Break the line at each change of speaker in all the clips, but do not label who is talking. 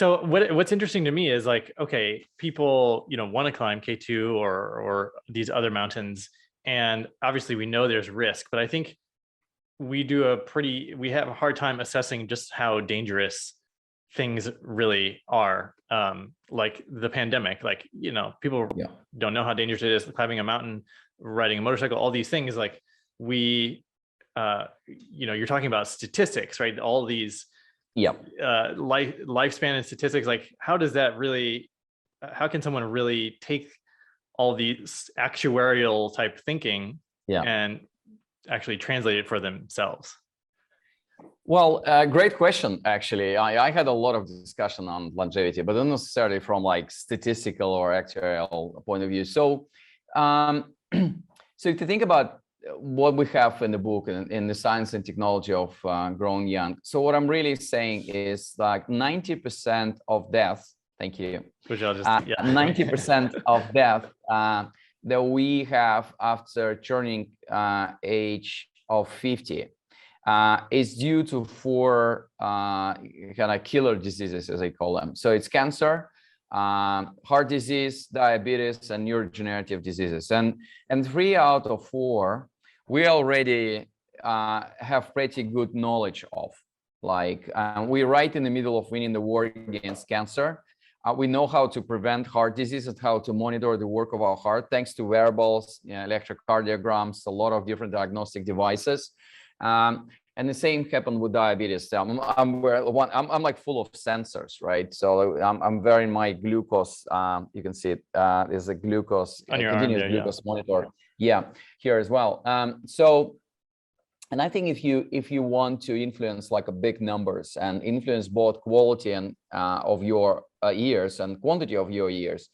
So what's interesting to me is like, okay, people, want to climb K2 or these other mountains, and obviously we know there's risk, but I think we have a hard time assessing just how dangerous things really are. Like the pandemic, like, people don't know how dangerous it is climbing a mountain, riding a motorcycle, all these things. Like we, you're talking about statistics, right? All these lifespan and statistics. Like how can someone really take all these actuarial type thinking and actually translate it for themselves?
Well, great question, actually. I had a lot of discussion on longevity, but not necessarily from like statistical or actuarial point of view. So, so if you think about what we have in the book and in the science and technology of growing young, so what I'm really saying is like 90% of death, thank you,
which I'll just
90% of death that we have after turning age of 50 is due to four kind of killer diseases, as I call them. So it's cancer, heart disease, diabetes, and neurodegenerative diseases. And 3 out of 4 we already have pretty good knowledge of. Like we're right in the middle of winning the war against cancer. We know how to prevent heart disease and how to monitor the work of our heart, thanks to wearables, electrocardiograms, a lot of different diagnostic devices. And the same happened with diabetes. I'm like full of sensors, right? So I'm wearing my glucose. You can see it. There's a glucose, continuous glucose monitor. Yeah, here as well. And I think if you want to influence like a big numbers and influence both quality and of your years and quantity of your years,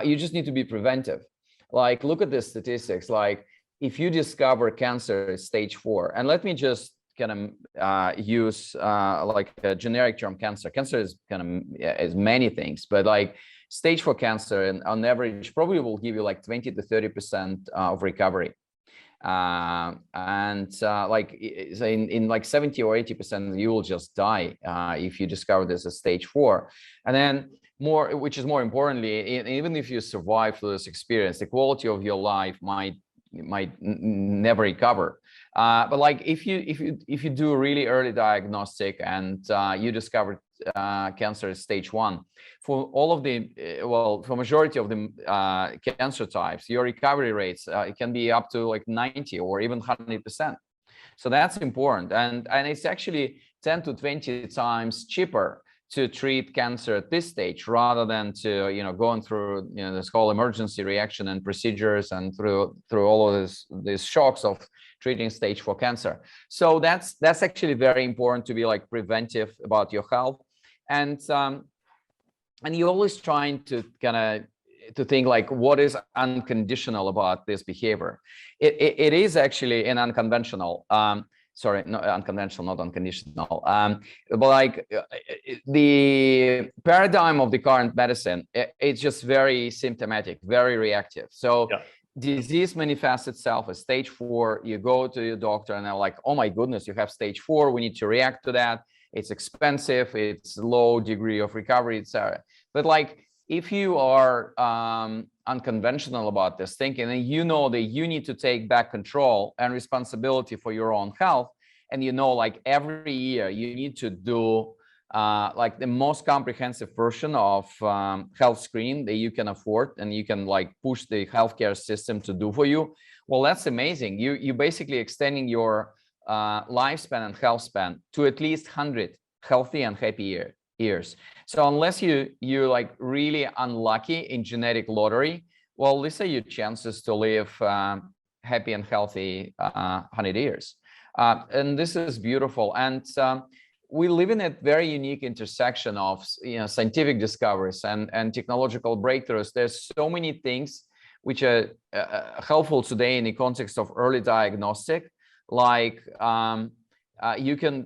you just need to be preventive. Like look at the statistics. Like if you discover cancer stage 4, and let me just kind of use like a generic term, cancer. Cancer is kind of is many things, but like stage 4 cancer, and on average, probably will give you like 20 to 30% of recovery. Like in like 70 or 80%, you will just die if you discover this as stage 4. And then which is more importantly, even if you survive through this experience, the quality of your life might never recover. But like if you do really early diagnostic and you discover cancer stage 1, for all of the for majority of the cancer types, your recovery rates it can be up to like 90 or even 100%. So that's important, and it's actually 10 to 20 times cheaper to treat cancer at this stage rather than to going through this whole emergency reaction and procedures and through all of these shocks of treating stage 4 cancer. So that's actually very important to be like preventive about your health, and you're always trying to kind of to think like what is unconditional about this behavior. It is actually an unconventional. Sorry, not unconventional, not unconditional. But like the paradigm of the current medicine, it's just very symptomatic, very reactive. So disease manifests itself as stage 4. You go to your doctor and they're like, oh my goodness, you have stage 4. We need to react to that. It's expensive. It's low degree of recovery, etc. But like if you are unconventional about this thinking, and you know that you need to take back control and responsibility for your own health, and like every year you need to do like the most comprehensive version of health screening that you can afford, and you can like push the healthcare system to do for you. Well, that's amazing. You basically extending your lifespan and health span to at least 100 healthy and happy years. So unless you're like really unlucky in genetic lottery, well, these are your chances to live happy and healthy 100 years. And this is beautiful. And we live in a very unique intersection of scientific discoveries and technological breakthroughs. There's so many things which are helpful today in the context of early diagnostic, like you can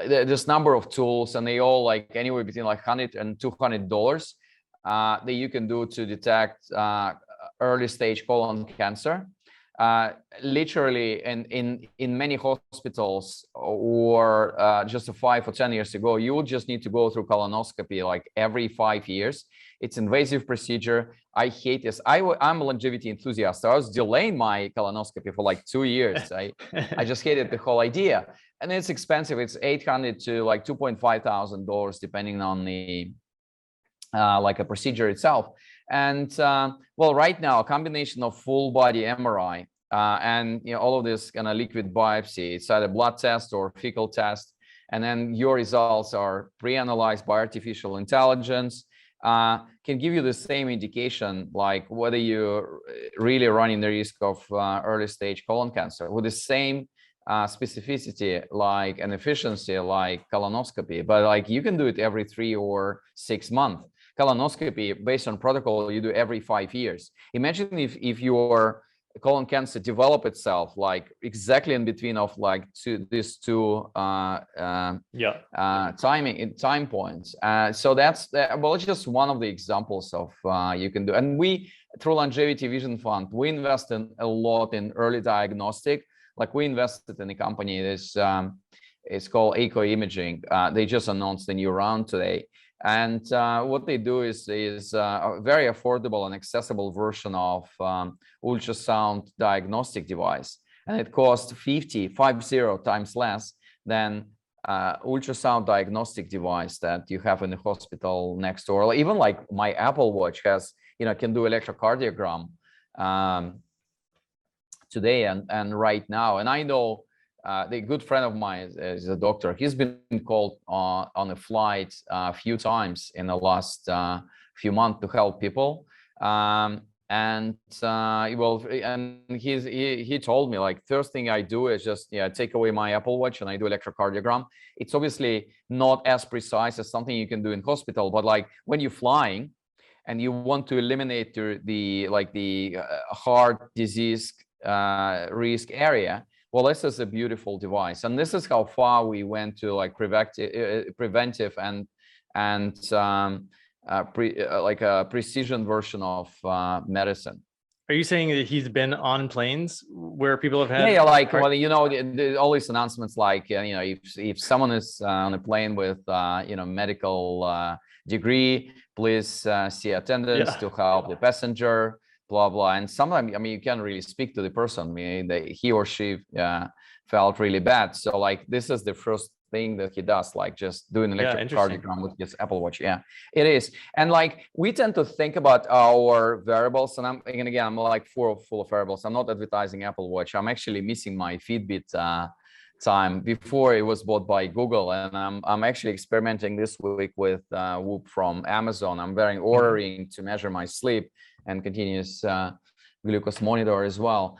there's number of tools, and they all like anywhere between like $100 and $200 that you can do to detect early stage colon cancer. literally in many hospitals, or just 5 or 10 years ago, you would just need to go through colonoscopy like every 5 years. It's invasive procedure. I hate this. I'm a longevity enthusiast, so I was delaying my colonoscopy for like 2 years. I just hated the whole idea, and it's expensive. It's $800 to like $2,500 depending on the like a procedure itself. And well, right now, a combination of full body MRI and all of this kind of liquid biopsy, it's either blood test or fecal test, and then your results are pre-analyzed by artificial intelligence, can give you the same indication, like whether you're really running the risk of early stage colon cancer with the same specificity like and efficiency like colonoscopy. But like you can do it every 3 or 6 months. Colonoscopy, based on protocol, you do every 5 years. Imagine if your colon cancer develop itself like exactly in between of like these two time points. So that's well, it's just one of the examples of you can do. And we, through Longevity Vision Fund, we invest in a lot in early diagnostic. Like we invested in a company that's it's called Echo Imaging. They just announced a new round today. And what they do is a very affordable and accessible version of ultrasound diagnostic device. And it costs 50 times less than ultrasound diagnostic device that you have in the hospital next door. Even like my Apple Watch has, can do electrocardiogram today and right now. And I know the good friend of mine is a doctor. He's been called on a flight a few times in the last few months to help people. And he told me, like, first thing I do is just take away my Apple Watch and I do electrocardiogram. It's obviously not as precise as something you can do in hospital, but like when you're flying and you want to eliminate the heart disease risk area, well, this is a beautiful device. And this is how far we went to like preventive and like a precision version of medicine.
Are you saying that he's been on planes where people have had?
Yeah, like well, all these announcements, like if someone is on a plane with medical degree, please see attendants to help the passenger. Blah blah. And sometimes, you can't really speak to the person. He or she felt really bad. So like this is the first thing that he does, like just doing electrocardiogram with his Apple Watch. Yeah, it is. And like we tend to think about our wearables, and I'm like full of wearables. I'm not advertising Apple Watch. I'm actually missing my Fitbit time before it was bought by Google, and I'm actually experimenting this week with Whoop from Amazon. I'm wearing Oura Ring to measure my sleep and continuous glucose monitor as well.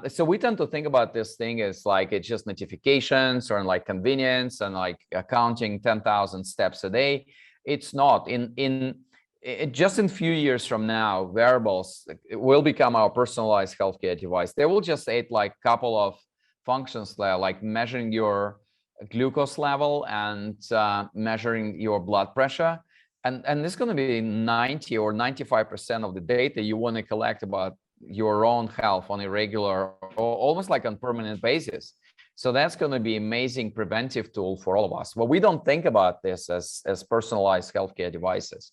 So we tend to think about this thing as like it's just notifications or like convenience and like counting 10,000 steps a day. It's not. Just in few years from now, wearables will become our personalized healthcare device. They will just add like a couple of functions there, like measuring your glucose level and measuring your blood pressure. And this is going to be 90 or 95% of the data you want to collect about your own health on a regular or almost like on permanent basis. So that's going to be amazing preventive tool for all of us. Well, we don't think about this as personalized healthcare devices.